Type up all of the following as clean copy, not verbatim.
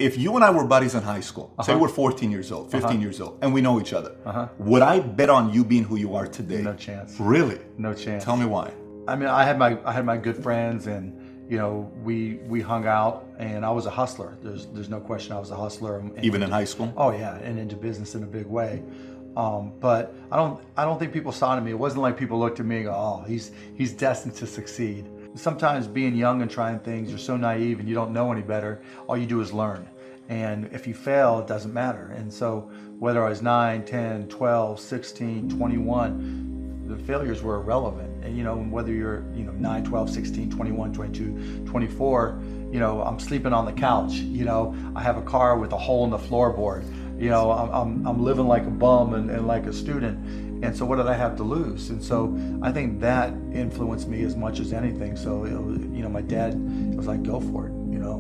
if you and I were buddies in high school, say we're 14 years old, 15 years old, and we know each other, would I bet on you being who you are today? No chance. Really? No chance. Tell me why. I mean, I had my good friends, and you know, we hung out, and I was a hustler. There's no question I was a hustler. Even in high school? Oh yeah, and into business in a big way. But I don't think people saw it in me. It wasn't like people looked at me and go, oh, he's destined to succeed. Sometimes being young and trying things, you're so naive and you don't know any better. All you do is learn. And if you fail, it doesn't matter. And so whether I was 9, 10, 12, 16, 21, the failures were irrelevant. And you know, whether you're 9, 12, 16, 21, 22, 24, you know, I'm sleeping on the couch. You know, I have a car with a hole in the floorboard. You know, I'm living like a bum and like a student. And so what did I have to lose? And so I think that influenced me as much as anything. So, my dad was like, go for it. You know,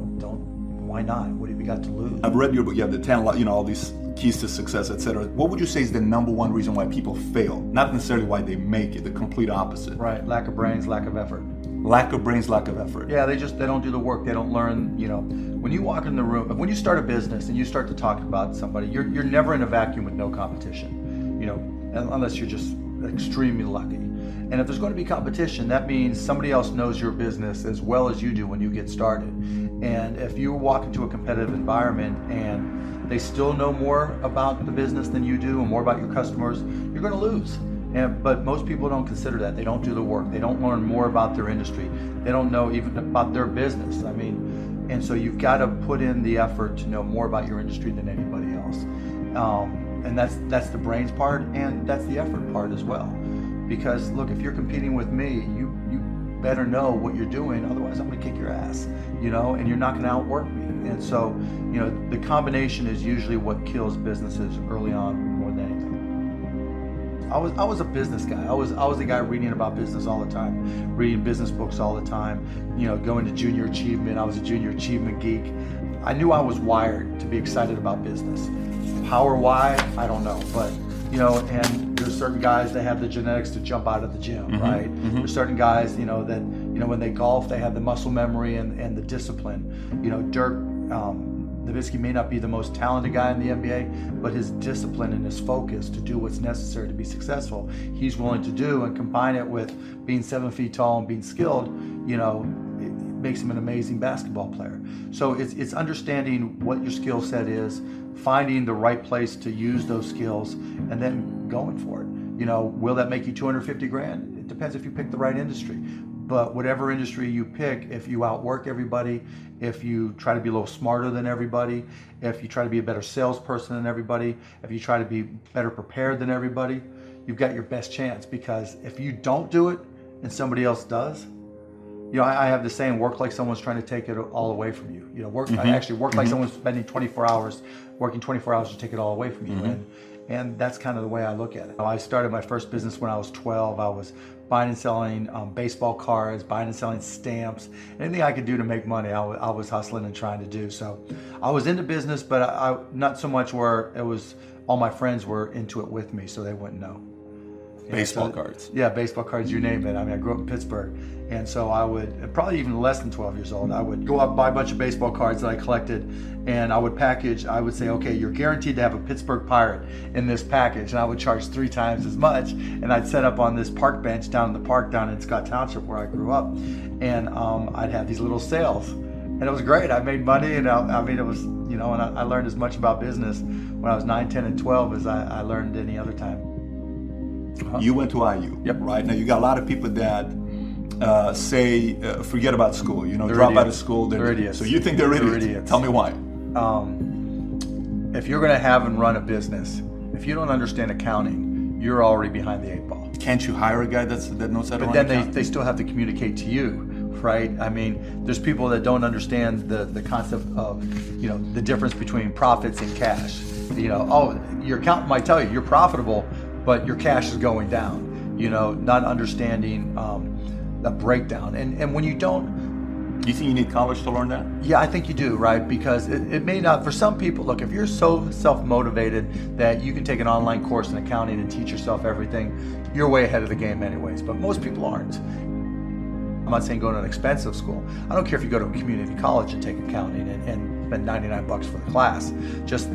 why not? What have you got to lose? I've read your book. You have the 10, all these keys to success, etc. What would you say is the number one reason why people fail? Not necessarily why they make it, the complete opposite. Right, lack of brains, lack of effort. Lack of brains, lack of effort. Yeah, they don't do the work. They don't learn. You know, when you walk in the room, when you start a business and you start to talk about somebody, you're never in a vacuum with no competition. You know, unless you're just extremely lucky. And if there's going to be competition, that means somebody else knows your business as well as you do when you get started. And if you walk into a competitive environment and they still know more about the business than you do and more about your customers, you're going to lose. But most people don't consider that. They don't do the work. They don't learn more about their industry. They don't know even about their business. I mean, and so you've got to put in the effort to know more about your industry than anybody else. And that's the brains part, and that's the effort part as well. Because look, if you're competing with me, you better know what you're doing. Otherwise, I'm going to kick your ass. You know, and you're not going to outwork me. And so, you know, the combination is usually what kills businesses early on more than anything. I was a business guy. I was a guy reading about business all the time, reading business books all the time. You know, going to junior achievement. I was a junior achievement geek. I knew I was wired to be excited about business. How or why, I don't know. But you know, and there's certain guys that have the genetics to jump out of the gym, right? There's certain guys, you know, that when they golf, they have the muscle memory and the discipline. You know, Dirk Nowitzki may not be the most talented guy in the NBA, but his discipline and his focus to do what's necessary to be successful, he's willing to do, and combine it with being 7 feet tall and being skilled, you know, it makes him an amazing basketball player. So it's understanding what your skill set is, finding the right place to use those skills, and then going for it. You know, will that make you 250 grand? It depends if you pick the right industry. But whatever industry you pick, if you outwork everybody, if you try to be a little smarter than everybody, if you try to be a better salesperson than everybody, if you try to be better prepared than everybody, you've got your best chance. Because if you don't do it and somebody else does, you know, I have the saying, work like someone's trying to take it all away from you. You know, work like someone's spending 24 hours, working 24 hours to take it all away from you. And that's kind of the way I look at it. I started my first business when I was 12. I was buying and selling baseball cards, buying and selling stamps. Anything I could do to make money, I was hustling and trying to do. So I was into business, but I not so much where it was all my friends were into it with me, so they wouldn't know. Baseball cards. Yeah, baseball cards, you name it. I mean, I grew up in Pittsburgh. And so I would, probably even less than 12 years old, I would go out, buy a bunch of baseball cards that I collected, and I would package, I would say, okay, you're guaranteed to have a Pittsburgh Pirate in this package. And I would charge 3 times as much. And I'd set up on this park bench down in the park down in Scott Township where I grew up. And I'd have these little sales. And it was great. I made money, and I mean, it was, you know, and I learned as much about business when I was 9, 10, and 12 as I learned any other time. You went to IU, Yep. right? Now you got a lot of people that say forget about school, you know, They're drop idiots. out of school. They're idiots. So you think they're idiots? Tell me why. If you're going to have and run a business, if you don't understand accounting, you're already behind the 8 ball. Can't you hire a guy that knows how to run But then accounting? they still have to communicate to you, right? I mean, there's people that don't understand the concept of, you know, the difference between profits and cash. You know, oh, your accountant might tell you you're profitable, but your cash is going down. You know, not understanding the breakdown. And when you don't, Do you think you need college to learn that? yeah, I think you do, right? Because it may not, for some people, look, if you're so self-motivated that you can take an online course in accounting and teach yourself everything, you're way ahead of the game anyways, but most people aren't. I'm not saying go to an expensive school. I don't care if you go to a community college and take accounting, spend $99 for the class. Just,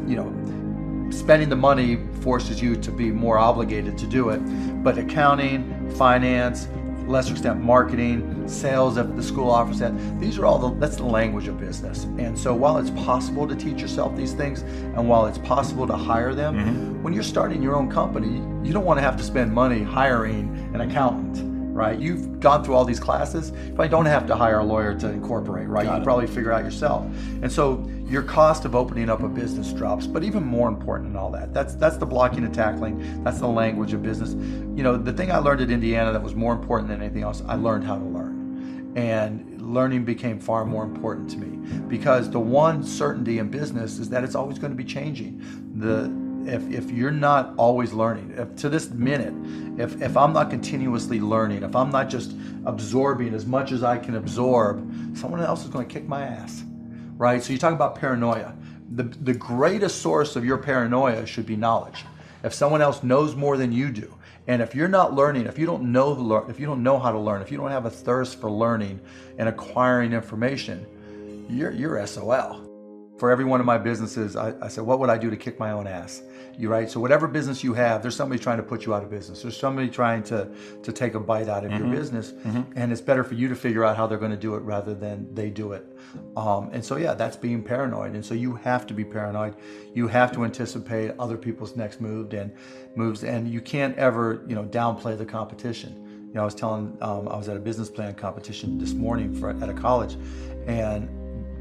spending the money forces you to be more obligated to do it. But accounting, finance, lesser extent marketing, sales if the school offers that, that's the language of business. And so while it's possible to teach yourself these things, and while it's possible to hire them, when you're starting your own company, you don't want to have to spend money hiring an accountant, right? You've gone through all these classes, you probably don't have to hire a lawyer to incorporate, right? You can probably figure out yourself. And so your cost of opening up a business drops. But even more important than all that, that's the blocking and tackling, that's the language of business. The thing I learned at Indiana that was more important than anything else, I learned how to learn. And learning became far more important to me, because the one certainty in business is that it's always going to be changing. If you're not always learning, to this minute, if I'm not continuously learning, if I'm not just absorbing as much as I can absorb, someone else is going to kick my ass, right? So you talk about paranoia. The greatest source of your paranoia should be knowledge. If someone else knows more than you do, and if you're not learning, if you don't know how to learn, if you don't have a thirst for learning and acquiring information, you're SOL. For every one of my businesses, I said, what would I do to kick my own ass? Right? So whatever business you have, there's somebody trying to put you out of business. There's somebody trying to take a bite out of your business. And it's better for you to figure out how they're going to do it rather than they do it. And so, that's being paranoid. And so you have to be paranoid. You have to anticipate other people's next moves, and you can't ever, downplay the competition. I was at a business plan competition this morning at a college, and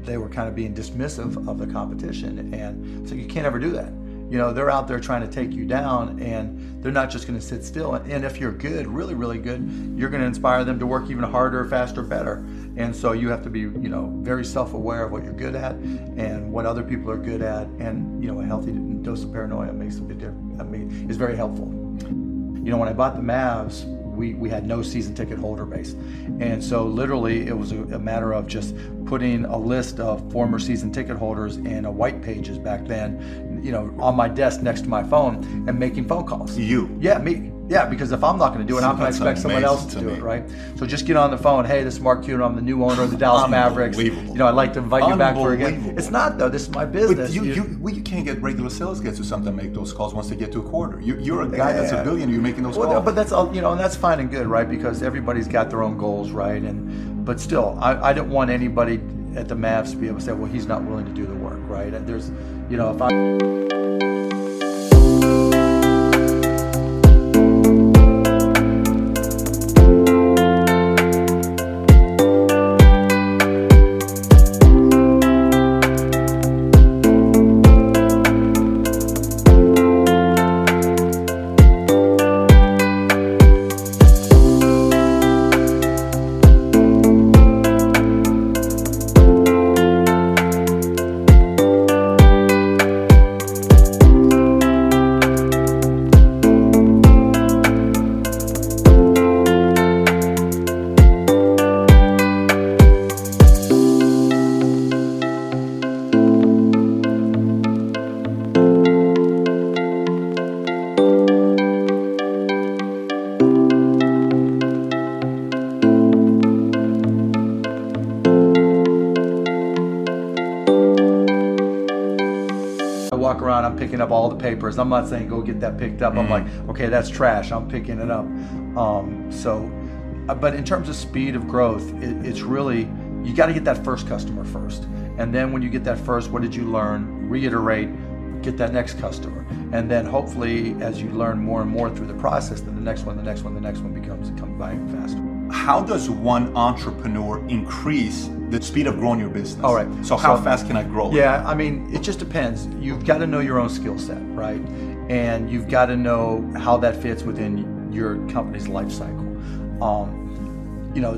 they were kind of being dismissive of the competition. And so you can't ever do that. They're out there trying to take you down, and they're not just going to sit still. And if you're good, really, really good, you're going to inspire them to work even harder, faster, better. And so you have to be, very self-aware of what you're good at and what other people are good at. And, a healthy dose of paranoia makes a big difference. Is very helpful. When I bought the Mavs, we had no season ticket holder base. And so literally it was a matter of just putting a list of former season ticket holders in a white pages back then, on my desk next to my phone, and making phone calls. You? Yeah, me. Yeah, because if I'm not going to do it, how can I expect someone else to do it, right? So just get on the phone. Hey, this is Mark Cuban. I'm the new owner of the Dallas Mavericks. I'd like to invite you back for again. It's not, though. This is my business. But you can't get regular sales guys or something to make those calls once they get to a quarter. You're a guy that's a billionaire. You're making those calls. But that's all, and that's fine and good, right? Because everybody's got their own goals, right? But still, I didn't want anybody at the Mavs to be able to say, well, he's not willing to do the work, right? And there's, if I... walk around, I'm picking up all the papers. I'm not saying go get that picked up. I'm like, okay, that's trash. I'm picking it up. But in terms of speed of growth, it's really, you got to get that first customer first. And then when you get that first, what did you learn? Reiterate, get that next customer. And then hopefully as you learn more and more through the process, then the next one becomes by faster. How does one entrepreneur increase the speed of growing your business? All right. So how fast can I grow? Yeah, I mean, it just depends. You've got to know your own skill set, right? And you've got to know how that fits within your company's life cycle.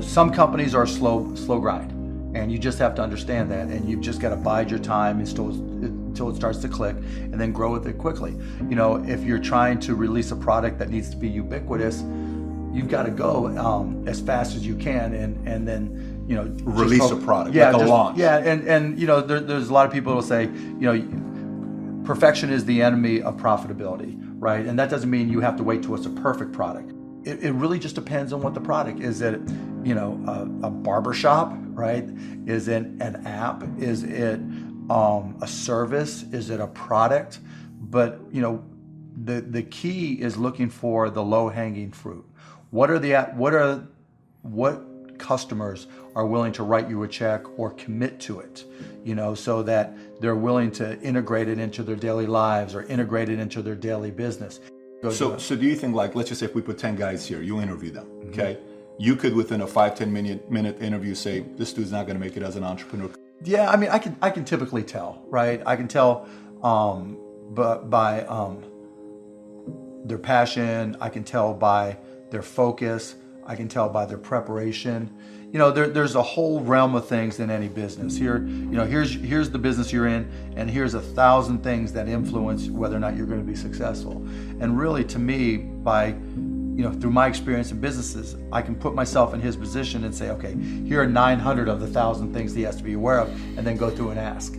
Some companies are slow grind, and you just have to understand that, and you've just got to bide your time until it starts to click, and then grow with it quickly. If you're trying to release a product that needs to be ubiquitous, you've got to go as fast as you can, and then release a product, like a launch. Yeah, and there's a lot of people who will say, perfection is the enemy of profitability, right? And that doesn't mean you have to wait till it's a perfect product. It really just depends on what the product is. It a barbershop, right? Is it an app? Is it a service? Is it a product? But the key is looking for the low-hanging fruit. What customers are willing to write you a check or commit to it, so that they're willing to integrate it into their daily lives or integrate it into their daily business. So do you think, like, let's just say if we put 10 guys here, you interview them, okay? You could, within a 5-10 minute interview, say, this dude's not going to make it as an entrepreneur. Yeah, I mean, I can typically tell, right? I can tell by their passion. I can tell by their focus. I can tell by their preparation. There's a whole realm of things in any business. Here's the business you're in, and here's 1,000 things that influence whether or not you're going to be successful. And really, to me, through my experience in businesses, I can put myself in his position and say, okay, here are 900 of the 1,000 things he has to be aware of, and then go through and ask.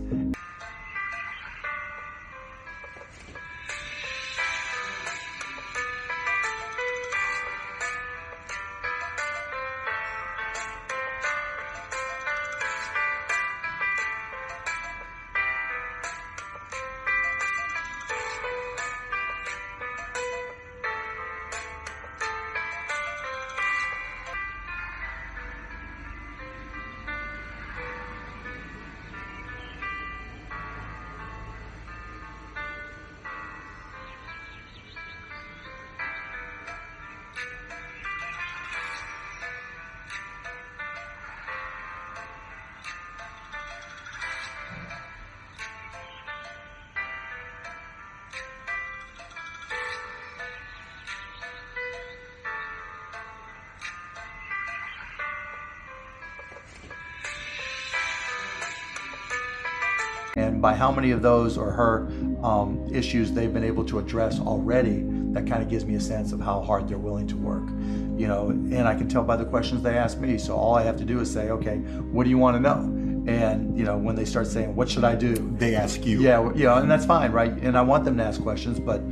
And by how many of those or her issues they've been able to address already, that kind of gives me a sense of how hard they're willing to work. And I can tell by the questions they ask me. So all I have to do is say, okay, what do you want to know? And when they start saying, what should I do? They ask you. Yeah, and that's fine, right? And I want them to ask questions, but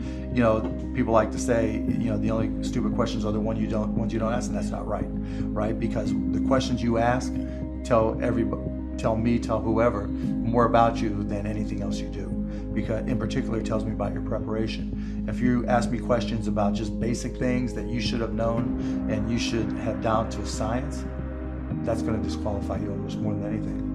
people like to say, the only stupid questions are the ones you don't ask, and that's not right, right? Because the questions you ask tell whoever more about you than anything else you do. Because in particular, it tells me about your preparation. If you ask me questions about just basic things that you should have known and you should have down to a science, that's going to disqualify you almost more than anything.